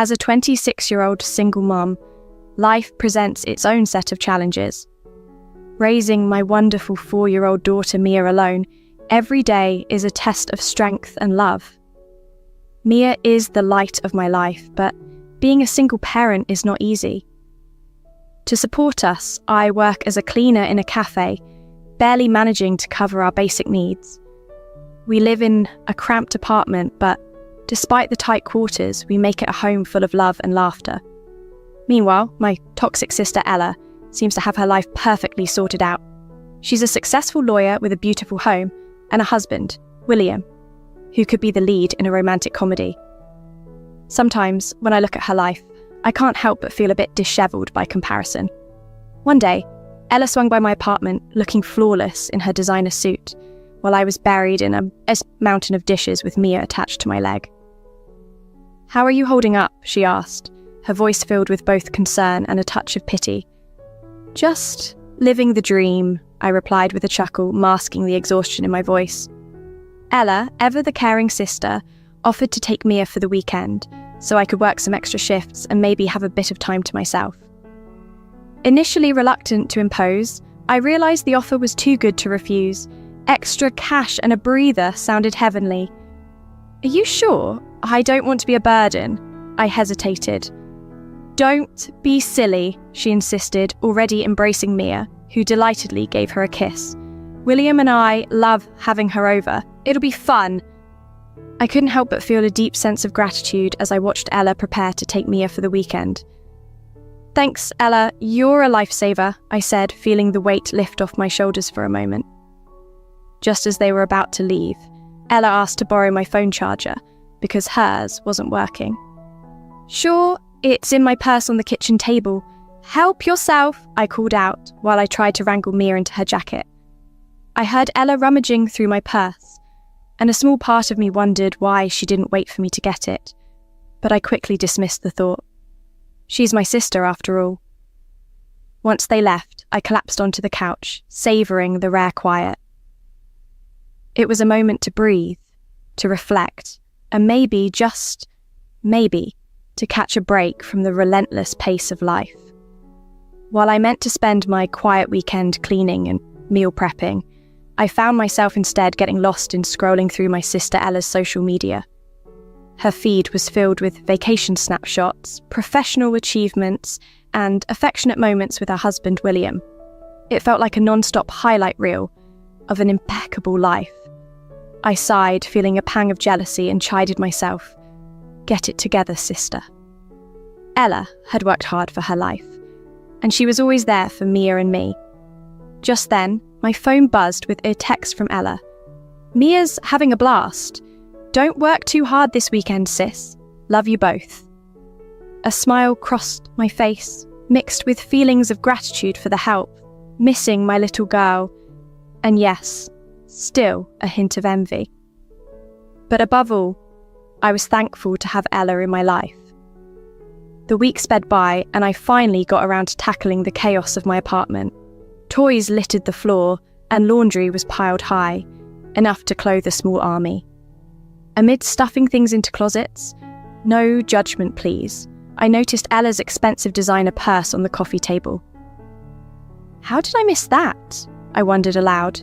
As a 26-year-old single mom, life presents its own set of challenges. Raising my wonderful 4-year-old daughter Mia alone, every day is a test of strength and love. Mia is the light of my life, but being a single parent is not easy. To support us, I work as a cleaner in a cafe, barely managing to cover our basic needs. We live in a cramped apartment, but despite the tight quarters, we make it a home full of love and laughter. Meanwhile, my toxic sister Ella seems to have her life perfectly sorted out. She's a successful lawyer with a beautiful home and a husband, William, who could be the lead in a romantic comedy. Sometimes, when I look at her life, I can't help but feel a bit dishevelled by comparison. One day, Ella swung by my apartment looking flawless in her designer suit, while I was buried in a mountain of dishes with Mia attached to my leg. "How are you holding up?" she asked, her voice filled with both concern and a touch of pity. "Just living the dream," I replied with a chuckle, masking the exhaustion in my voice. Ella, ever the caring sister, offered to take Mia for the weekend, so I could work some extra shifts and maybe have a bit of time to myself. Initially reluctant to impose, I realised the offer was too good to refuse. Extra cash and a breather sounded heavenly. "Are you sure? I don't want to be a burden." I hesitated. "Don't be silly," she insisted, already embracing Mia, who delightedly gave her a kiss. "William and I love having her over. It'll be fun." I couldn't help but feel a deep sense of gratitude as I watched Ella prepare to take Mia for the weekend. "Thanks, Ella, you're a lifesaver," I said, feeling the weight lift off my shoulders for a moment. Just as they were about to leave, Ella asked to borrow my phone charger because hers wasn't working. "Sure, it's in my purse on the kitchen table. Help yourself," I called out while I tried to wrangle Mia into her jacket. I heard Ella rummaging through my purse, and a small part of me wondered why she didn't wait for me to get it, but I quickly dismissed the thought. She's my sister after all. Once they left, I collapsed onto the couch, savouring the rare quiet. It was a moment to breathe, to reflect, and maybe, just maybe, to catch a break from the relentless pace of life. While I meant to spend my quiet weekend cleaning and meal prepping, I found myself instead getting lost in scrolling through my sister Ella's social media. Her feed was filled with vacation snapshots, professional achievements, and affectionate moments with her husband William. It felt like a non-stop highlight reel of an impeccable life. I sighed, feeling a pang of jealousy, and chided myself. Get it together, sister. Ella had worked hard for her life, and she was always there for Mia and me. Just then, my phone buzzed with a text from Ella. "Mia's having a blast. Don't work too hard this weekend, sis. Love you both." A smile crossed my face, mixed with feelings of gratitude for the help, missing my little girl, and yes, still a hint of envy. But above all, I was thankful to have Ella in my life. The weeks sped by, and I finally got around to tackling the chaos of my apartment. Toys littered the floor, and laundry was piled high, enough to clothe a small army. Amid stuffing things into closets, no judgment please, I noticed Ella's expensive designer purse on the coffee table. "How did I miss that?" I wondered aloud.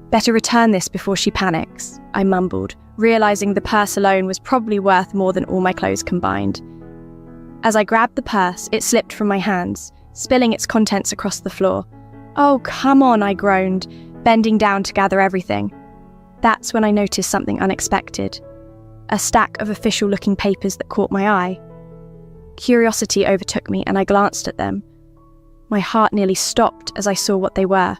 "Better return this before she panics," I mumbled, realising the purse alone was probably worth more than all my clothes combined. As I grabbed the purse, it slipped from my hands, spilling its contents across the floor. "Oh, come on," I groaned, bending down to gather everything. That's when I noticed something unexpected. A stack of official-looking papers that caught my eye. Curiosity overtook me and I glanced at them. My heart nearly stopped as I saw what they were.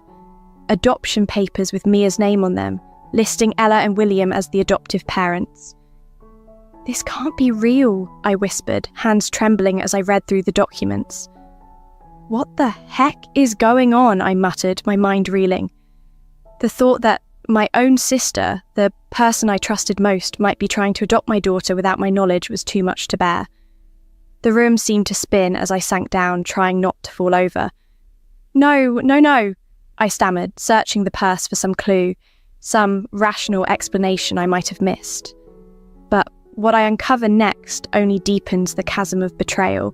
Adoption papers with Mia's name on them, listing Ella and William as the adoptive parents. "This can't be real," I whispered, hands trembling as I read through the documents. "What the heck is going on?" I muttered, my mind reeling. The thought that my own sister, the person I trusted most, might be trying to adopt my daughter without my knowledge was too much to bear. The room seemed to spin as I sank down, trying not to fall over. No, I stammered, searching the purse for some clue, some rational explanation I might have missed. But what I uncover next only deepens the chasm of betrayal.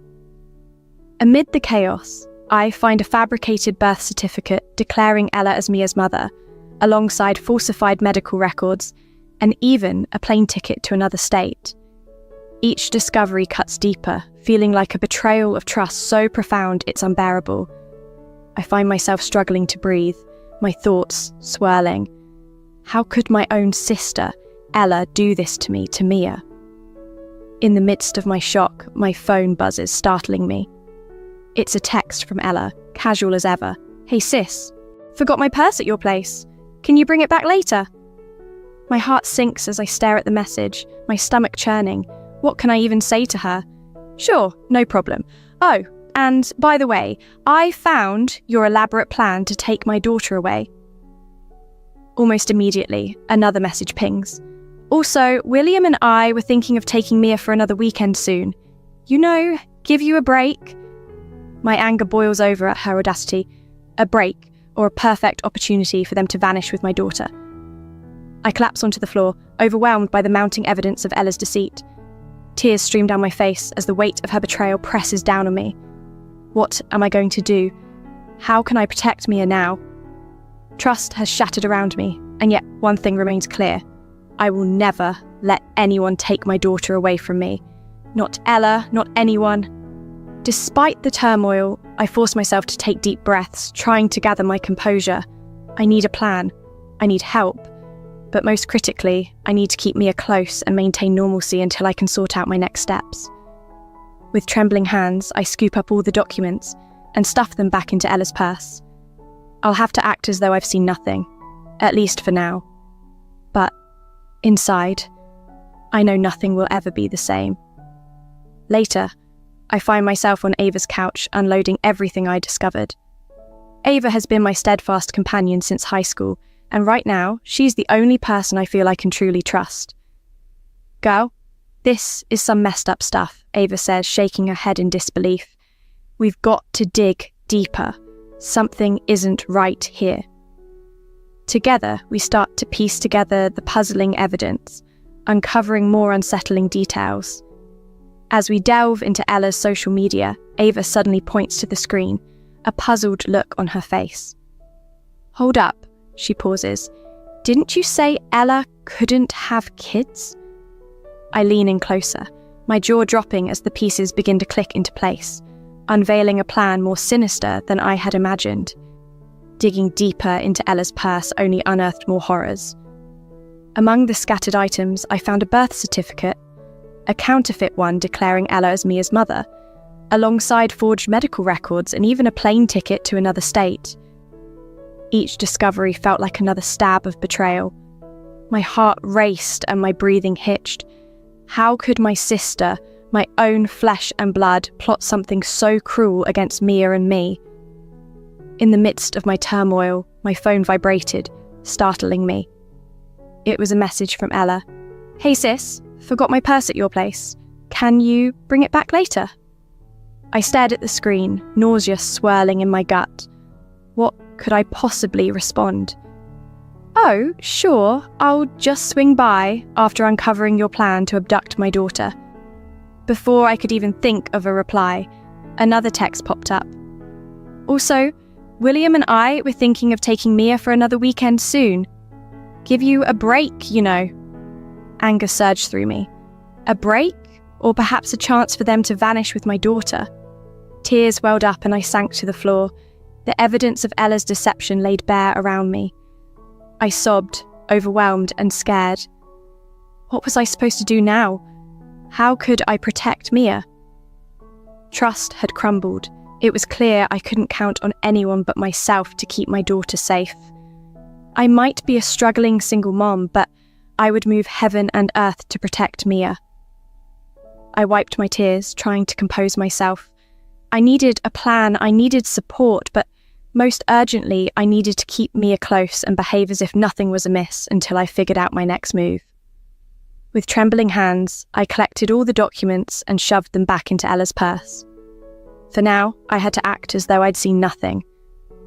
Amid the chaos, I find a fabricated birth certificate declaring Ella as Mia's mother, alongside falsified medical records, and even a plane ticket to another state. Each discovery cuts deeper, feeling like a betrayal of trust so profound it's unbearable. I find myself struggling to breathe, my thoughts swirling. How could my own sister, Ella, do this to me, to Mia? In the midst of my shock, my phone buzzes, startling me. It's a text from Ella, casual as ever. "Hey sis, forgot my purse at your place. Can you bring it back later?" My heart sinks as I stare at the message, my stomach churning. What can I even say to her? "Sure, no problem. Oh, and by the way, I found your elaborate plan to take my daughter away." Almost immediately, another message pings. "Also, William and I were thinking of taking Mia for another weekend soon. You know, give you a break." My anger boils over at her audacity. A break, or a perfect opportunity for them to vanish with my daughter. I collapse onto the floor, overwhelmed by the mounting evidence of Ella's deceit. Tears stream down my face as the weight of her betrayal presses down on me. What am I going to do? How can I protect Mia now? Trust has shattered around me, and yet one thing remains clear. I will never let anyone take my daughter away from me. Not Ella, not anyone. Despite the turmoil, I force myself to take deep breaths, trying to gather my composure. I need a plan. I need help. But most critically, I need to keep Mia close and maintain normalcy until I can sort out my next steps. With trembling hands, I scoop up all the documents and stuff them back into Ella's purse. I'll have to act as though I've seen nothing, at least for now. But inside, I know nothing will ever be the same. Later, I find myself on Ava's couch, unloading everything I discovered. Ava has been my steadfast companion since high school, and right now, she's the only person I feel I can truly trust. "Girl, this is some messed up stuff," Ava says, shaking her head in disbelief. "We've got to dig deeper. Something isn't right here." Together, we start to piece together the puzzling evidence, uncovering more unsettling details. As we delve into Ella's social media, Ava suddenly points to the screen, a puzzled look on her face. "Hold up," she pauses. "Didn't you say Ella couldn't have kids?" I lean in closer, my jaw dropping as the pieces begin to click into place, unveiling a plan more sinister than I had imagined. Digging deeper into Ella's purse only unearthed more horrors. Among the scattered items, I found a birth certificate, a counterfeit one declaring Ella as Mia's mother, alongside forged medical records and even a plane ticket to another state. Each discovery felt like another stab of betrayal. My heart raced and my breathing hitched. How could my sister, my own flesh and blood, plot something so cruel against Mia and me? In the midst of my turmoil, my phone vibrated, startling me. It was a message from Ella. "Hey sis, forgot my purse at your place. Can you bring it back later?" I stared at the screen, nausea swirling in my gut. What could I possibly respond? "Oh, sure, I'll just swing by after uncovering your plan to abduct my daughter." Before I could even think of a reply, another text popped up. "Also, William and I were thinking of taking Mia for another weekend soon. Give you a break, you know." Anger surged through me. A break? Or perhaps a chance for them to vanish with my daughter? Tears welled up and I sank to the floor. The evidence of Ella's deception laid bare around me. I sobbed, overwhelmed and scared. What was I supposed to do now? How could I protect Mia? Trust had crumbled. It was clear I couldn't count on anyone but myself to keep my daughter safe. I might be a struggling single mom, but I would move heaven and earth to protect Mia. I wiped my tears, trying to compose myself. I needed a plan, I needed support, but most urgently, I needed to keep Mia close and behave as if nothing was amiss until I figured out my next move. With trembling hands, I collected all the documents and shoved them back into Ella's purse. For now, I had to act as though I'd seen nothing,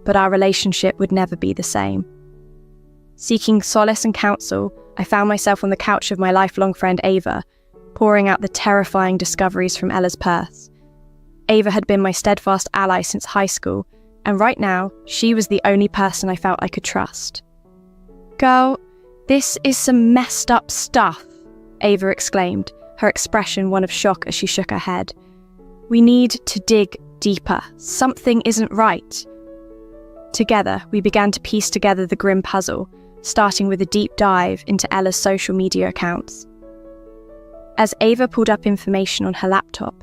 but our relationship would never be the same. Seeking solace and counsel, I found myself on the couch of my lifelong friend Ava, pouring out the terrifying discoveries from Ella's purse. Ava had been my steadfast ally since high school, and right now, she was the only person I felt I could trust. "Girl, this is some messed up stuff," Ava exclaimed, her expression one of shock as she shook her head. "We need to dig deeper. Something isn't right." Together, we began to piece together the grim puzzle, starting with a deep dive into Ella's social media accounts. As Ava pulled up information on her laptop,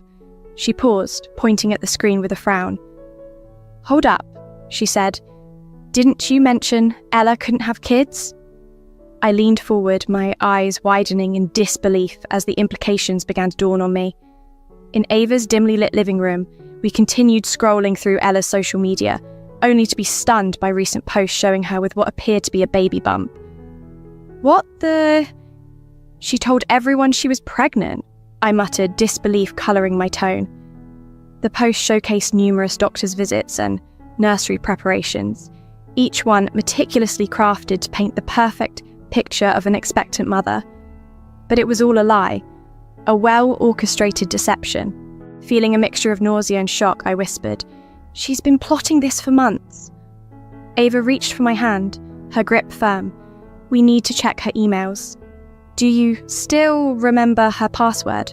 she paused, pointing at the screen with a frown. "Hold up," she said. "Didn't you mention Ella couldn't have kids?" I leaned forward, my eyes widening in disbelief as the implications began to dawn on me. In Ava's dimly lit living room, we continued scrolling through Ella's social media, only to be stunned by recent posts showing her with what appeared to be a baby bump. "What the—" "She told everyone she was pregnant," I muttered, disbelief colouring my tone. The post showcased numerous doctor's visits and nursery preparations, each one meticulously crafted to paint the perfect picture of an expectant mother. But it was all a lie, a well-orchestrated deception. Feeling a mixture of nausea and shock, I whispered, "She's been plotting this for months." Ava reached for my hand, her grip firm. "We need to check her emails. Do you still remember her password?"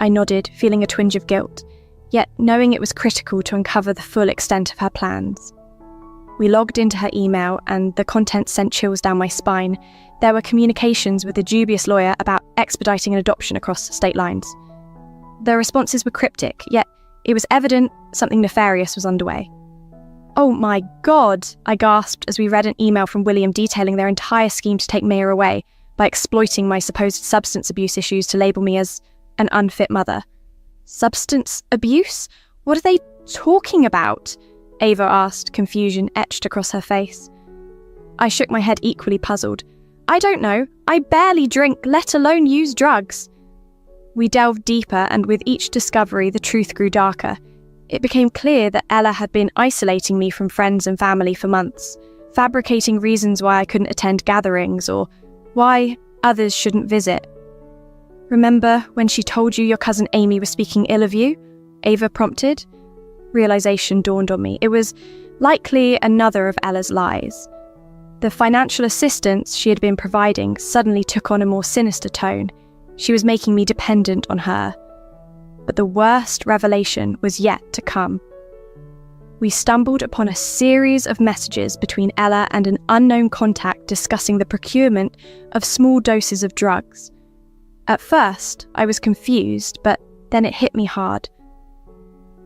I nodded, feeling a twinge of guilt, yet knowing it was critical to uncover the full extent of her plans. We logged into her email, and the contents sent chills down my spine. There were communications with a dubious lawyer about expediting an adoption across state lines. The responses were cryptic, yet it was evident something nefarious was underway. "Oh my God," I gasped as we read an email from William detailing their entire scheme to take Mia away by exploiting my supposed substance abuse issues to label me as an unfit mother. "Substance abuse? What are they talking about?" Ava asked, confusion etched across her face. I shook my head, equally puzzled. "I don't know. I barely drink, let alone use drugs." We delved deeper, and with each discovery, the truth grew darker. It became clear that Ella had been isolating me from friends and family for months, fabricating reasons why I couldn't attend gatherings or why others shouldn't visit. "Remember when she told you your cousin Amy was speaking ill of you?" Ava prompted. Realization dawned on me. It was likely another of Ella's lies. The financial assistance she had been providing suddenly took on a more sinister tone. She was making me dependent on her. But the worst revelation was yet to come. We stumbled upon a series of messages between Ella and an unknown contact discussing the procurement of small doses of drugs. At first, I was confused, but then it hit me hard.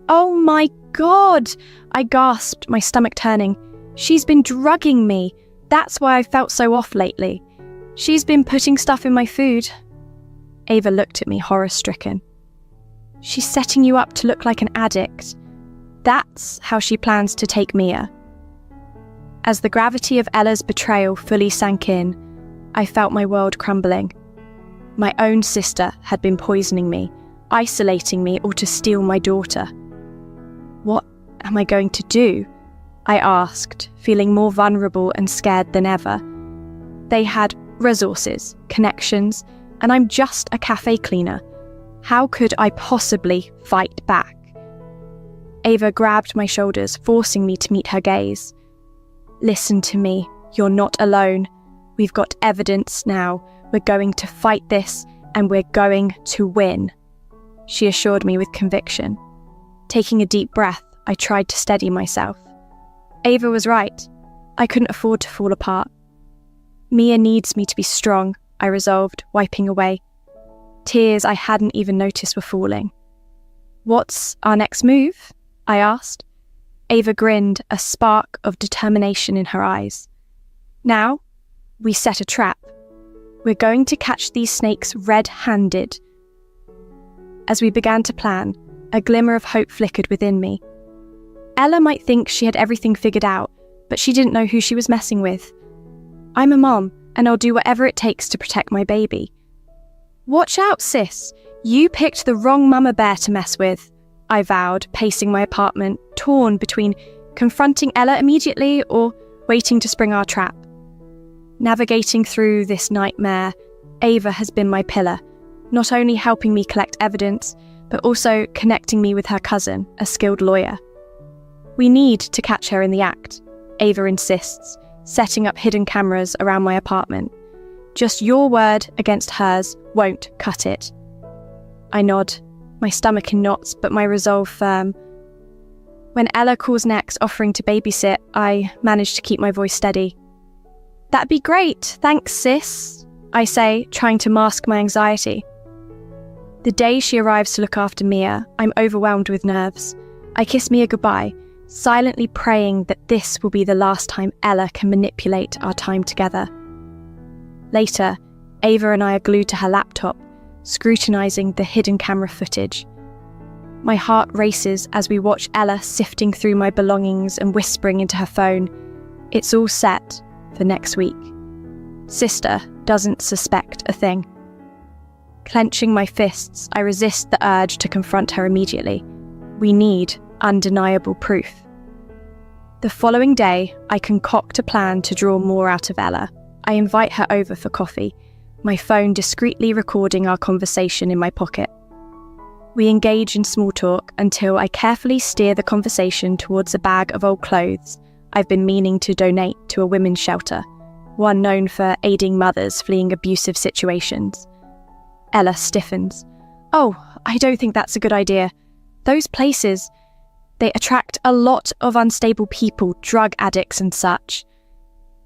"Oh my God!" I gasped, my stomach turning. "She's been drugging me. That's why I felt so off lately. She's been putting stuff in my food." Ava looked at me, horror-stricken. "She's setting you up to look like an addict. That's how she plans to take Mia." As the gravity of Ella's betrayal fully sank in, I felt my world crumbling. My own sister had been poisoning me, isolating me, or to steal my daughter. What am I going to do? I asked, feeling more vulnerable and scared than ever. They had resources, connections, and I'm just a cafe cleaner. How could I possibly fight back? Ava grabbed my shoulders, forcing me to meet her gaze. "Listen to me. You're not alone. We've got evidence now. We're going to fight this, and we're going to win," she assured me with conviction. Taking a deep breath, I tried to steady myself. Ava was right. I couldn't afford to fall apart. "Mia needs me to be strong," I resolved, wiping away. Tears I hadn't even noticed were falling. "What's our next move?" I asked. Ava grinned, a spark of determination in her eyes. "Now, we set a trap. We're going to catch these snakes red-handed." As we began to plan, a glimmer of hope flickered within me. Ella might think she had everything figured out, but she didn't know who she was messing with. I'm a mom, and I'll do whatever it takes to protect my baby. "Watch out, sis. You picked the wrong mama bear to mess with," I vowed, pacing my apartment, torn between confronting Ella immediately or waiting to spring our trap. Navigating through this nightmare, Ava has been my pillar, not only helping me collect evidence, but also connecting me with her cousin, a skilled lawyer. We need to catch her in the act, Ava insists, setting up hidden cameras around my apartment. Just your word against hers won't cut it. I nod, my stomach in knots, but my resolve firm. When Ella calls next offering to babysit, I manage to keep my voice steady. That'd be great, thanks sis, I say, trying to mask my anxiety. The day she arrives to look after Mia, I'm overwhelmed with nerves. I kiss Mia goodbye, silently praying that this will be the last time Ella can manipulate our time together. Later, Ava and I are glued to her laptop, scrutinising the hidden camera footage. My heart races as we watch Ella sifting through my belongings and whispering into her phone, "It's all set for next week." Sister doesn't suspect a thing. Clenching my fists, I resist the urge to confront her immediately. We need undeniable proof. The following day, I concoct a plan to draw more out of Ella. I invite her over for coffee, my phone discreetly recording our conversation in my pocket. We engage in small talk until I carefully steer the conversation towards a bag of old clothes I've been meaning to donate to a women's shelter, one known for aiding mothers fleeing abusive situations. Ella stiffens. "Oh, I don't think that's a good idea. Those places, they attract a lot of unstable people, drug addicts and such."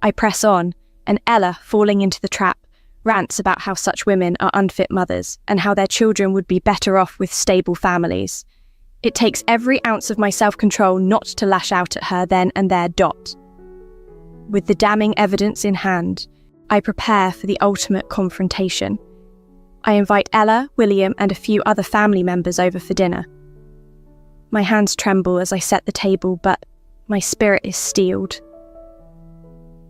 I press on, and Ella, falling into the trap, rants about how such women are unfit mothers and how their children would be better off with stable families. It takes every ounce of my self-control not to lash out at her then and there. With the damning evidence in hand, I prepare for the ultimate confrontation. I invite Ella, William, and a few other family members over for dinner. My hands tremble as I set the table, but my spirit is steeled.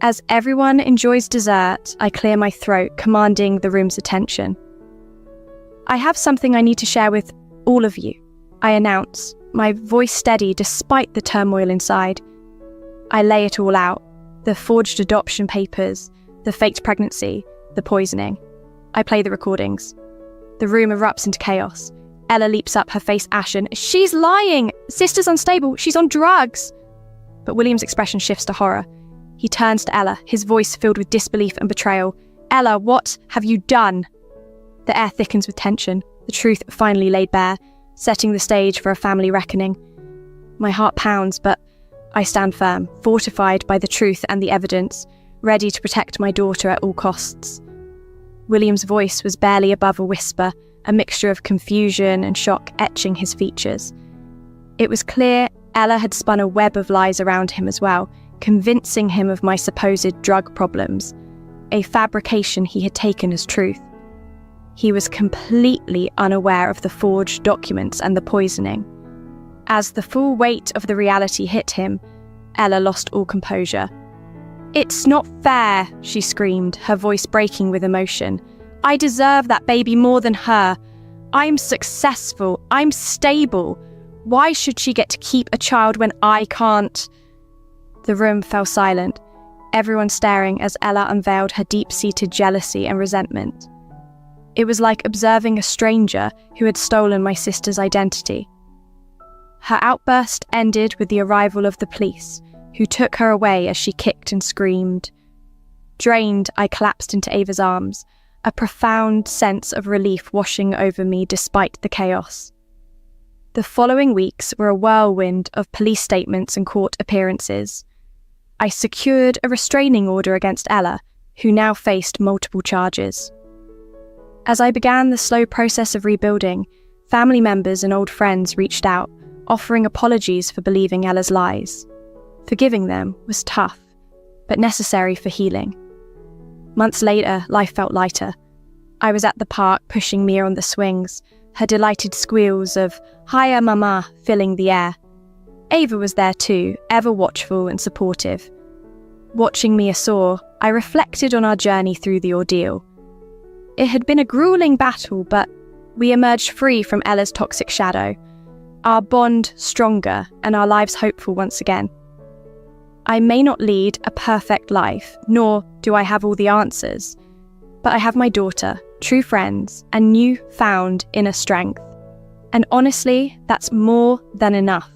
As everyone enjoys dessert, I clear my throat, commanding the room's attention. "I have something I need to share with all of you," I announce, my voice steady despite the turmoil inside. I lay it all out, the forged adoption papers, the faked pregnancy, the poisoning. I play the recordings. The room erupts into chaos. Ella leaps up, her face ashen. "She's lying! Sister's unstable, she's on drugs!" But William's expression shifts to horror. He turns to Ella, his voice filled with disbelief and betrayal. "Ella, what have you done?" The air thickens with tension, the truth finally laid bare, setting the stage for a family reckoning. My heart pounds, but I stand firm, fortified by the truth and the evidence, ready to protect my daughter at all costs. William's voice was barely above a whisper, a mixture of confusion and shock etching his features. It was clear Ella had spun a web of lies around him as well, convincing him of my supposed drug problems, a fabrication he had taken as truth. He was completely unaware of the forged documents and the poisoning. As the full weight of the reality hit him, Ella lost all composure. "It's not fair," she screamed, her voice breaking with emotion. "I deserve that baby more than her. I'm successful. I'm stable. Why should she get to keep a child when I can't?" The room fell silent, everyone staring as Ella unveiled her deep-seated jealousy and resentment. It was like observing a stranger who had stolen my sister's identity. Her outburst ended with the arrival of the police, who took her away as she kicked and screamed. Drained, I collapsed into Ava's arms, a profound sense of relief washing over me despite the chaos. The following weeks were a whirlwind of police statements and court appearances. I secured a restraining order against Ella, who now faced multiple charges. As I began the slow process of rebuilding, family members and old friends reached out, offering apologies for believing Ella's lies. Forgiving them was tough, but necessary for healing. Months later, life felt lighter. I was at the park pushing Mia on the swings, her delighted squeals of "Hiya mama" filling the air. Ava was there too, ever watchful and supportive. Watching Mia soar, I reflected on our journey through the ordeal. It had been a grueling battle, but we emerged free from Ella's toxic shadow, our bond stronger and our lives hopeful once again. I may not lead a perfect life, nor do I have all the answers, but I have my daughter, true friends, and newfound inner strength. And honestly, that's more than enough.